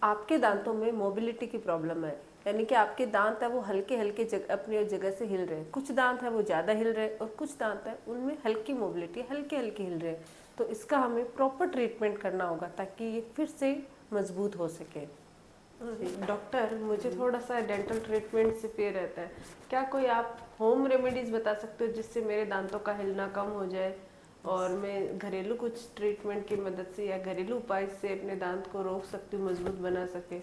आपके दांतों में मोबिलिटी की प्रॉब्लम है, यानी कि आपके दांत है वो हल्के हल्के अपनी जगह से हिल रहे हैं। कुछ दांत है वो ज़्यादा हिल रहे हैं और कुछ दांत है उनमें हल्की मोबिलिटी, हल्के हल्के हिल रहे हैं। तो इसका हमें प्रॉपर ट्रीटमेंट करना होगा ताकि ये फिर से मजबूत हो सके। डॉक्टर, मुझे थोड़ा सा डेंटल ट्रीटमेंट से फियर रहता है। क्या कोई आप होम रेमेडीज़ बता सकते हो जिससे मेरे दांतों का हिलना कम हो जाए और मैं घरेलू कुछ ट्रीटमेंट की मदद से या घरेलू उपाय से अपने दांत को रोक सकती हूँ, मजबूत बना सके?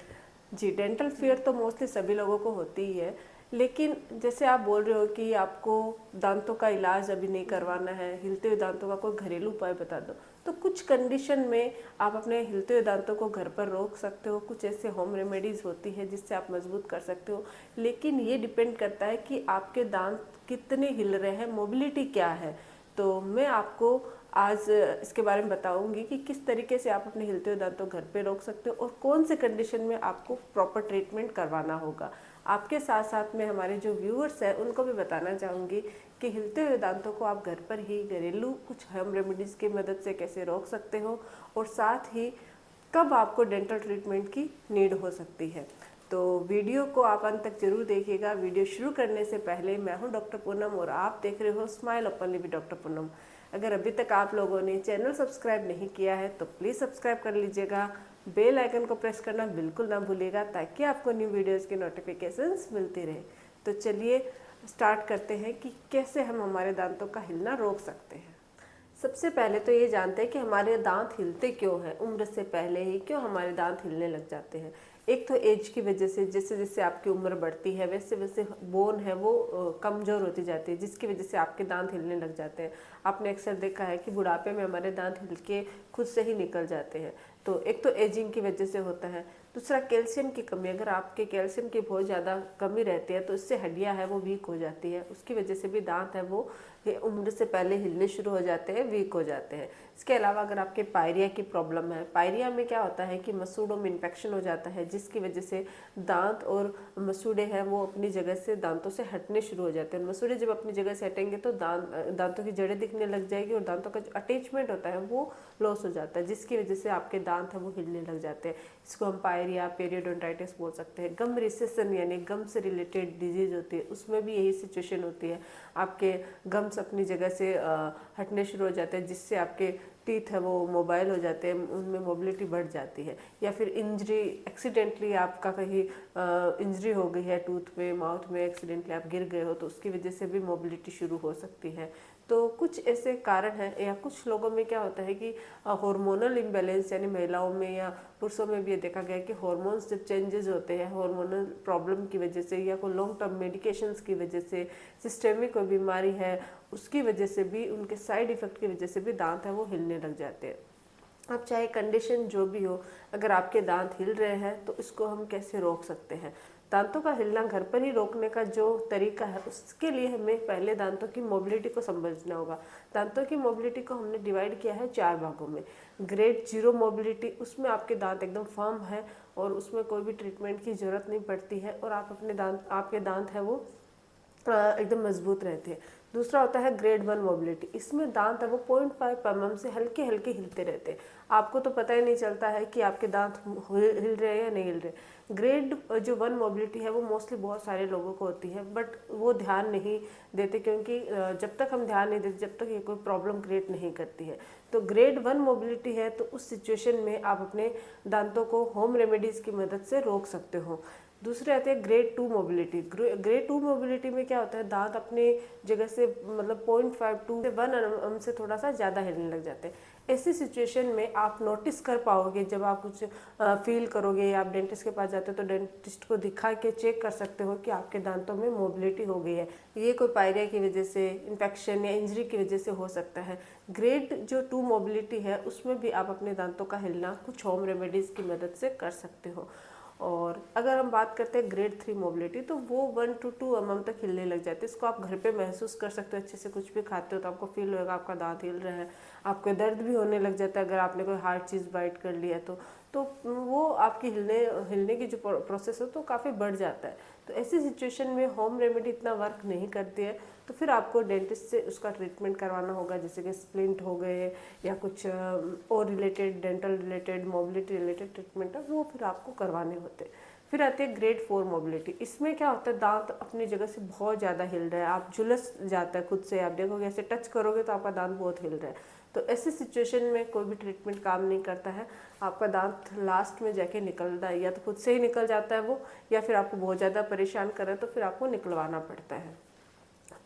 जी, डेंटल फियर तो मोस्टली सभी लोगों को होती ही है, लेकिन जैसे आप बोल रहे हो कि आपको दांतों का इलाज अभी नहीं करवाना है, हिलते हुए दांतों का कोई घरेलू उपाय बता दो। तो कुछ कंडीशन में आप अपने हिलते हुए दांतों को घर पर रोक सकते हो। कुछ ऐसे होम रेमेडीज़ होती है जिससे आप मजबूत कर सकते हो, लेकिन ये डिपेंड करता है कि आपके दांत कितने हिल रहे हैं, मोबिलिटी क्या है। तो मैं आपको आज इसके बारे में बताऊंगी कि किस तरीके से आप अपने हिलते हुए दांतों घर पे रोक सकते हो और कौन से कंडीशन में आपको प्रॉपर ट्रीटमेंट करवाना होगा। आपके साथ साथ में हमारे जो व्यूअर्स हैं उनको भी बताना चाहूँगी कि हिलते हुए दांतों को आप घर पर ही घरेलू कुछ होम रेमेडीज़ की मदद से कैसे रोक सकते हो और साथ ही कब आपको डेंटल ट्रीटमेंट की नीड हो सकती है। तो वीडियो को आप अंत तक जरूर देखिएगा। वीडियो शुरू करने से पहले मैं हूं डॉक्टर पूनम और आप देख रहे हो smile openly with doctor Poonam. अगर अभी तक आप लोगों ने चैनल सब्सक्राइब नहीं किया है तो प्लीज़ सब्सक्राइब कर लीजिएगा। बेल आइकन को प्रेस करना बिल्कुल ना भूलिएगा ताकि आपको न्यू वीडियोज़ की नोटिफिकेशंस मिलती रहे। तो चलिए स्टार्ट करते हैं कि कैसे हम हमारे दांतों का हिलना रोक सकते हैं। सबसे पहले तो ये जानते हैं कि हमारे दांत हिलते क्यों हैं। उम्र से पहले ही क्यों हमारे दांत हिलने लग जाते हैं। एक तो एज की वजह से, जैसे जैसे आपकी उम्र बढ़ती है वैसे वैसे बोन है वो कमज़ोर होती जाती है, जिसकी वजह से आपके दांत हिलने लग जाते हैं। आपने अक्सर देखा है कि बुढ़ापे में हमारे दांत हिल के खुद से ही निकल जाते हैं। तो एक तो एजिंग की वजह से होता है। दूसरा कैल्शियम की कमी, अगर आपके कैल्शियम की बहुत ज़्यादा कमी रहती है तो इससे हड्डियां है वो वीक हो जाती है, उसकी वजह से भी दांत है वो उम्र से पहले हिलने शुरू हो जाते हैं, वीक हो जाते हैं। इसके अलावा अगर आपके पायरिया की प्रॉब्लम है, पायरिया में क्या होता है कि मसूड़ों में इन्फेक्शन हो जाता है, जिसकी वजह से दांत और मसूड़े हैं वो अपनी जगह से दांतों से हटने शुरू हो जाते हैं। मसूड़े जब अपनी जगह से हटेंगे तो दांतों की जड़ें दिखने लग जाएगी और दांतों का जो अटैचमेंट होता है वो लॉस हो जाता है, जिसकी वजह से आपके दांत है वो हिलने लग जाते हैं। इसको हम पायरिया, पेरियोडोंटाइटिस बोल सकते हैं। गम रिसेशन यानी गम से रिलेटेड डिजीज होती है, उसमें भी यही सिचुएशन होती है। आपके गम्स अपनी जगह से हटने शुरू हो जाते हैं, जिससे आपके टीथ है वो मोबाइल हो जाते हैं, उनमें मोबिलिटी बढ़ जाती है। या फिर इंजरी, एक्सीडेंटली आपका कहीं इंजरी हो गई है टूथ में, माउथ में, एक्सीडेंटली आप गिर गए हो तो उसकी वजह से भी मोबिलिटी शुरू हो सकती है। तो कुछ ऐसे कारण हैं। या कुछ लोगों में क्या होता है कि हार्मोनल इम्बैलेंस, यानी महिलाओं में या पुरुषों में भी ये देखा गया है कि हार्मोन्स जब चेंजेस होते हैं हार्मोनल प्रॉब्लम की वजह से या कोई लॉन्ग टर्म मेडिकेशंस की वजह से, सिस्टेमिक कोई बीमारी है उसकी वजह से भी, उनके साइड इफ़ेक्ट की वजह से भी दांत है वो हिलने लग जाते हैं। अब चाहे कंडीशन जो भी हो, अगर आपके दांत हिल रहे हैं तो इसको हम कैसे रोक सकते हैं। दांतों का हिलना घर पर ही रोकने का जो तरीका है, उसके लिए हमें पहले दांतों की मोबिलिटी को समझना होगा। दांतों की मोबिलिटी को हमने डिवाइड किया है 4 भागों में। ग्रेड 0 मोबिलिटी, उसमें आपके दांत एकदम फर्म है और उसमें कोई भी ट्रीटमेंट की ज़रूरत नहीं पड़ती है और आपके दांत है वो एकदम मजबूत रहते हैं। दूसरा होता है ग्रेड 1 मोबिलिटी, इसमें दांत है वो 0.5 mm से हल्के हल्के हिलते रहते हैं। आपको तो पता ही नहीं चलता है कि आपके दांत हिल रहे हैं या नहीं हिल रहे। ग्रेड जो 1 मोबिलिटी है वो मोस्टली बहुत सारे लोगों को होती है, बट वो ध्यान नहीं देते क्योंकि जब तक हम ध्यान नहीं देते जब तक ये कोई प्रॉब्लम क्रिएट नहीं करती है। तो ग्रेड 1 मोबिलिटी है तो उस सिचुएशन में आप अपने दांतों को होम रेमेडीज़ की मदद से रोक सकते हो। दूसरे आते हैं ग्रेड 2 मोबिलिटी। ग्रेड 2 मोबिलिटी में क्या होता है, दांत अपने जगह से मतलब 0.52 से 1 mm से थोड़ा सा ज़्यादा हिलने लग जाते हैं। ऐसी सिचुएशन में आप नोटिस कर पाओगे जब आप कुछ फील करोगे या आप डेंटिस्ट के पास जाते हो तो डेंटिस्ट को दिखा के चेक कर सकते हो कि आपके दांतों में मोबिलिटी हो गई है। ये कोई पायरिया की वजह से, इन्फेक्शन या इंजरी की वजह से हो सकता है। ग्रेड जो 2 मोबिलिटी है उसमें भी आप अपने दांतों का हिलना कुछ होम रेमेडीज़ की मदद से कर सकते हो। और अगर हम बात करते हैं ग्रेड 3 मोबिलिटी तो वो 1 to 2 mm तक हिलने लग जाते हैं। इसको आप घर पे महसूस कर सकते हो, अच्छे से कुछ भी खाते हो तो आपको फील होगा आपका दांत हिल रहा है। आपको दर्द भी होने लग जाता है अगर आपने कोई हार्ड चीज़ बाइट कर लिया तो वो आपकी हिलने की जो प्रोसेस है तो काफ़ी बढ़ जाता है। तो ऐसी सिचुएशन में होम रेमेडी इतना वर्क नहीं करती है, तो फिर आपको डेंटिस्ट से उसका ट्रीटमेंट करवाना होगा, जैसे कि स्प्लिंट हो गए या कुछ और related dental related mobility related treatment है वो फिर आपको करवाने होते हैं। फिर आती है ग्रेड 4 मोबिलिटी। इसमें क्या होता है, दांत अपनी जगह से बहुत ज़्यादा हिल रहा है, आप झुलस जाता है खुद से, आप देखोगे ऐसे टच करोगे तो आपका दांत बहुत हिल रहा है। तो ऐसी सिचुएशन में कोई भी ट्रीटमेंट काम नहीं करता है, आपका दांत लास्ट में जाके निकलता है, या तो खुद से ही निकल जाता है वो, या फिर आपको बहुत ज़्यादा परेशान करे तो फिर आपको निकलवाना पड़ता है।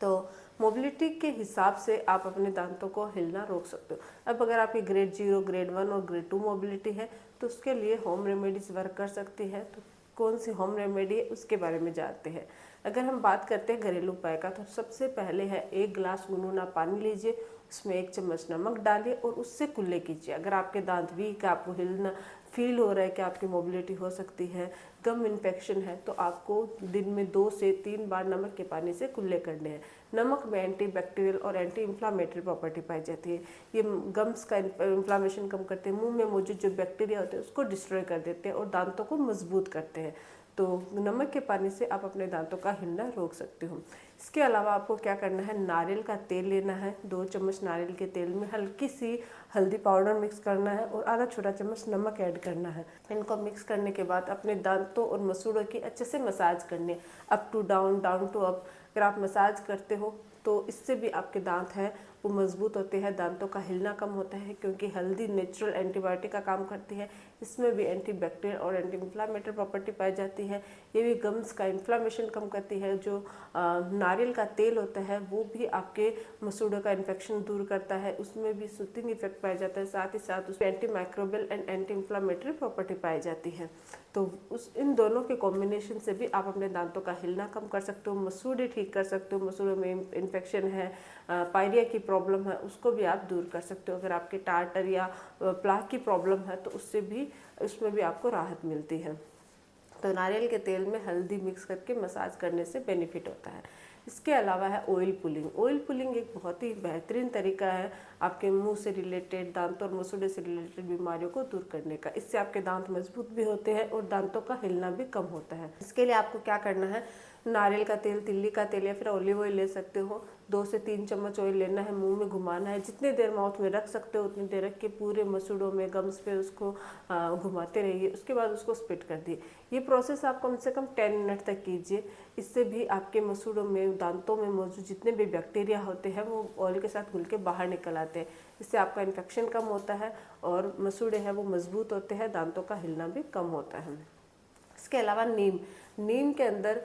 तो मोबिलिटी के हिसाब से आप अपने दांतों को हिलना रोक सकते हो। अब अगर आपकी ग्रेड 0, ग्रेड 1 और ग्रेड 2 मोबिलिटी है तो उसके लिए होम रेमेडीज़ वर्क कर सकती है। तो कौन सी होम रेमेडी है उसके बारे में जानते हैं। अगर हम बात करते हैं घरेलू उपाय का, तो सबसे पहले है 1 गिलास गुनगुना पानी लीजिए, उसमें 1 चम्मच नमक डालिए और उससे कुल्ले कीजिए। अगर आपके दांत वीक है, आपको हिलना फील हो रहा है कि आपकी मोबिलिटी हो सकती है, गम इन्फेक्शन है, तो आपको दिन में 2 से 3 बार नमक के पानी से कुल्ले करने हैं। नमक में एंटी बैक्टीरियल और एंटी इन्फ्लामेटरी प्रॉपर्टी पाई जाती है। ये गम्स का इन्फ्लामेशन कम करते हैं, मुंह में मौजूद जो बैक्टीरिया होते हैं उसको डिस्ट्रॉय कर देते हैं और दांतों को मजबूत करते हैं। तो नमक के पानी से आप अपने दांतों का हिलना रोक सकते हो। इसके अलावा आपको क्या करना है, नारियल का तेल लेना है, 2 चम्मच नारियल के तेल में हल्की सी हल्दी पाउडर मिक्स करना है और आधा छोटा चम्मच नमक ऐड करना है। इनको मिक्स करने के बाद अपने दांतों और मसूड़ों की अच्छे से मसाज करनी है, up to down, down to up. अगर आप मसाज करते हो तो इससे भी आपके दांत हैं वो मजबूत होते हैं, दांतों का हिलना कम होता है, क्योंकि हल्दी नेचुरल एंटीबायोटिक का काम करती है। इसमें भी एंटी बैक्टीरियल और एंटी इन्फ्लामेटरी प्रॉपर्टी पाई जाती है। ये भी गम्स का इन्फ्लामेशन कम करती है। जो नारियल का तेल होता है वो भी आपके मसूड़ों का इन्फेक्शन दूर करता है, उसमें भी सूथिंग इफेक्ट पाया जाता है, साथ ही साथ उसमें anti microbial and anti inflammatory property पाई जाती है। तो इन दोनों के कॉम्बिनेशन से भी आप अपने दांतों का हिलना कम कर सकते हो, मसूड़े ठीक कर सकते हो, मसूड़ों में इन्फेक्शन है, पायरिया की प्रॉब्लम है, उसको भी आप दूर कर सकते हो। अगर आपके टार्टर या प्लाक की प्रॉब्लम है तो उसमें भी आपको राहत मिलती है। तो नारियल के तेल में हल्दी मिक्स करके मसाज करने से बेनिफिट होता है। इसके अलावा है ऑयल पुलिंग। ऑयल पुलिंग एक बहुत ही बेहतरीन तरीका है आपके मुंह से रिलेटेड, दांतों और मसूड़े से रिलेटेड बीमारियों को दूर करने का। इससे आपके दांत मजबूत भी होते हैं और दांतों का हिलना भी कम होता है। इसके लिए आपको क्या करना है, नारियल का तेल, तिल्ली का तेल या फिर ऑलिव ऑयल ले सकते हो। 2 से 3 चम्मच ऑयल लेना है, मुंह में घुमाना है, जितनी देर माउथ में रख सकते हो उतनी देर रख के पूरे मसूड़ों में, गम्स पे उसको घुमाते रहिए। उसके बाद उसको स्पिट कर दिए। ये प्रोसेस आप कम से कम 10 मिनट तक कीजिए। इससे भी आपके मसूड़ों में, दांतों में मौजूद जितने भी बैक्टीरिया होते हैं वो ऑयल के साथ घुल के बाहर निकल आते हैं। इससे आपका इन्फेक्शन कम होता है और मसूड़े हैं वो मजबूत होते हैं, दांतों का हिलना भी कम होता है। इसके अलावा नीम के अंदर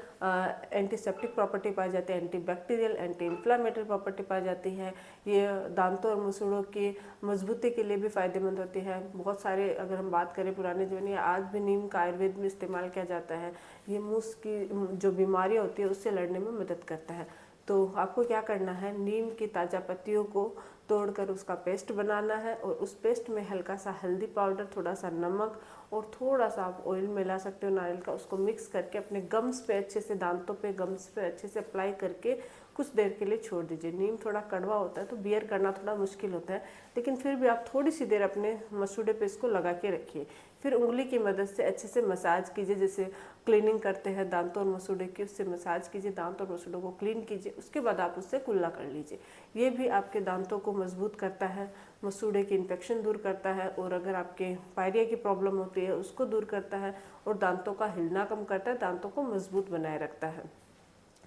एंटीसेप्टिक प्रॉपर्टी पाई जाती है, anti bacterial, anti inflammatory property पाई जाती है। ये दांतों और मसूड़ों की मजबूती के लिए भी फ़ायदेमंद होती है। बहुत सारे, अगर हम बात करें पुराने जमाने, आज भी नीम का आयुर्वेद में इस्तेमाल किया जाता है। ये मुंह की जो बीमारियाँ होती है उससे लड़ने में मदद करता है। तो आपको क्या करना है, नीम की ताज़ा पत्तियों को तोड़कर उसका पेस्ट बनाना है और उस पेस्ट में हल्का सा हल्दी पाउडर, थोड़ा सा नमक और थोड़ा सा आप ऑयल मिला सकते हो नारियल का, उसको मिक्स करके अपने गम्स पे अच्छे से, दांतों पे, गम्स पे अच्छे से अप्लाई करके कुछ देर के लिए छोड़ दीजिए। नीम थोड़ा कड़वा होता है तो बियर करना थोड़ा मुश्किल होता है, लेकिन फिर भी आप थोड़ी सी देर अपने मसूड़े पे इसको लगा के रखिए। फिर उंगली की मदद से अच्छे से मसाज कीजिए, जैसे क्लीनिंग करते हैं दांतों और मसूड़े की, उससे मसाज कीजिए, दांत और मसूड़ों को क्लीन कीजिए। उसके बाद आप उससे कुल्ला कर लीजिए। ये भी आपके दांतों को मजबूत करता है, मसूड़े की इन्फेक्शन दूर करता है, और अगर आपके पायरिया की प्रॉब्लम होती है उसको दूर करता है और दांतों का हिलना कम करता है, दांतों को मजबूत बनाए रखता है।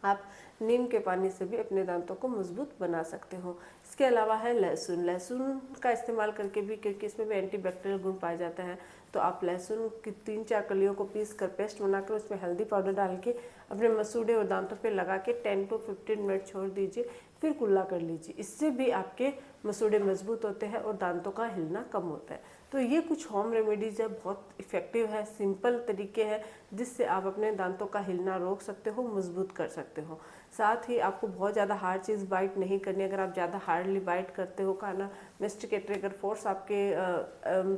आप नीम के पानी से भी अपने दांतों को मजबूत बना सकते हो। इसके अलावा है लहसुन का इस्तेमाल करके भी, क्योंकि इसमें भी एंटीबैक्टीरियल गुण पाया जाता है, तो आप लहसुन की 3-4 कलियों को पीस कर पेस्ट बनाकर उसमें हल्दी पाउडर डाल के अपने मसूड़े और दांतों पे लगा के 10 to 15 मिनट छोड़ दीजिए, फिर कुल्ला कर लीजिए। इससे भी आपके मसूड़े मजबूत होते हैं और दांतों का हिलना कम होता है। तो ये कुछ होम रेमेडीज़ है, बहुत इफ़ेक्टिव है, सिंपल तरीके हैं जिससे आप अपने दांतों का हिलना रोक सकते हो, मजबूत कर सकते हो। साथ ही आपको बहुत ज़्यादा हार्ड चीज़ बाइट नहीं करनी। अगर आप ज़्यादा हार्डली बाइट करते हो खाना, मेस्टिकेटरी अगर फोर्स आपके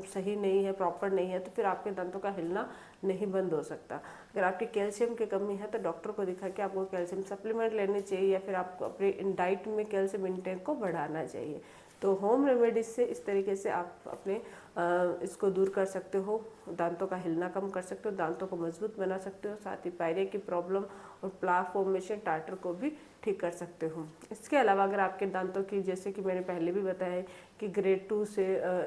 सही नहीं है, प्रॉपर नहीं है, तो फिर आपके दांतों का हिलना नहीं बंद हो सकता। अगर आपकी कैल्शियम की कमी है तो डॉक्टर को दिखा के आपको कैल्शियम सप्लीमेंट लेने चाहिए, या फिर आपको अपने डाइट में कैल्शियम इंटेक को बढ़ाना चाहिए। तो होम रेमेडीज से इस तरीके से आप अपने इसको दूर कर सकते हो, दांतों का हिलना कम कर सकते हो, दांतों को मजबूत बना सकते हो, साथ ही पायरिया की प्रॉब्लम और प्लाक फॉर्मेशन, टार्टर को भी ठीक कर सकते हो। इसके अलावा अगर आपके दांतों की, जैसे कि मैंने पहले भी बताया है कि ग्रेड 2 से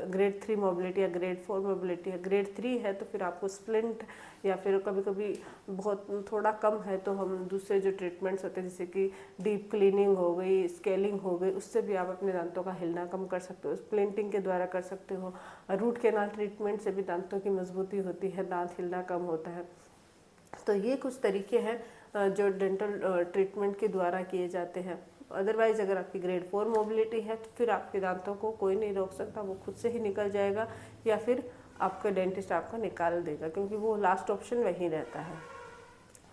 ग्रेड 3 मोबिलिटी या ग्रेड 4 मोबिलिटी है, ग्रेड 3 है तो फिर आपको स्प्लिंट या फिर कभी कभी बहुत थोड़ा कम है तो हम दूसरे जो ट्रीटमेंट्स होते हैं जैसे कि डीप क्लीनिंग हो गई, स्केलिंग हो गई, उससे भी आप अपने दांतों का हिलना कम कर सकते हो, स्प्लिंटिंग के द्वारा कर सकते हो। रूट कैनाल ट्रीटमेंट से भी दांतों की मजबूती होती है, दांत हिलना कम होता है। तो ये कुछ तरीके हैं जो डेंटल ट्रीटमेंट के द्वारा किए जाते हैं। अदरवाइज अगर आपकी ग्रेड 4 मोबिलिटी है तो फिर आपके दांतों को कोई नहीं रोक सकता, वो खुद से ही निकल जाएगा या फिर आपका डेंटिस्ट आपको निकाल देगा, क्योंकि वो लास्ट ऑप्शन वही रहता है।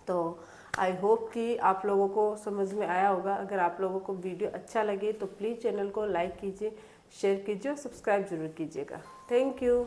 तो आई होप कि आप लोगों को समझ में आया होगा। अगर आप लोगों को वीडियो अच्छा लगे तो प्लीज़ चैनल को लाइक कीजिए, शेयर कीजिए और सब्सक्राइब जरूर कीजिएगा। Thank you.